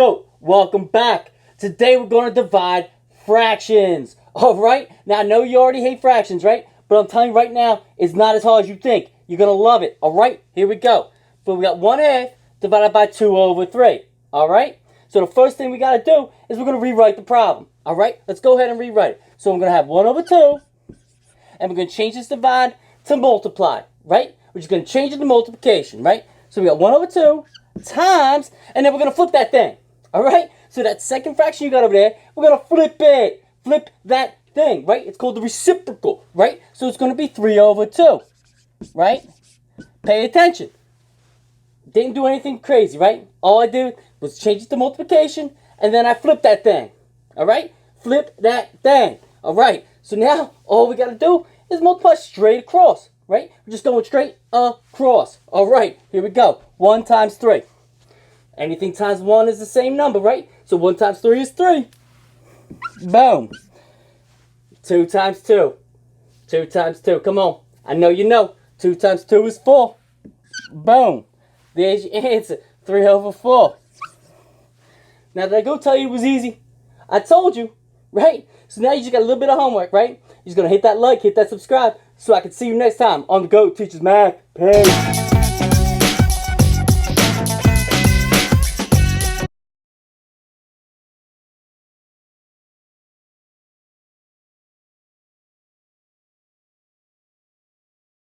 Go? Welcome back. Today we're going to divide fractions. Alright? Now I know you already hate fractions, right? But I'm telling you right now, it's not as hard as you think. You're going to love it. Alright? Here we go. So we got 1/2 divided by 2/3. Alright? So the first thing we got to do is we're going to rewrite the problem. Alright? Let's go ahead and rewrite it. So I'm going to have 1/2, and we're going to change this divide to multiply. Right? We're just going to change it to multiplication. Right? So we got 1/2 times, and then we're going to flip that thing. Alright? So that second fraction you got over there, we're going to flip it. Flip that thing, right? It's called the reciprocal, right? So it's going to be 3/2, right? Pay attention. Didn't do anything crazy, right? All I did was change it to multiplication, and then I flipped that thing. Alright? Flip that thing. Alright? So now, all we got to do is multiply straight across, right? We're just going straight across. Alright, here we go. 1 times 3. Anything times 1 is the same number, right? So 1 times 3 is 3. Boom. 2 times 2. 2 times 2. Come on. I know you know. 2 times 2 is 4. Boom. There's your answer. 3/4. Now, did I go tell you it was easy? I told you, right? So now you just got a little bit of homework, right? You're just going to hit that like, hit that subscribe, so I can see you next time on The Goat Teaches Math. Peace.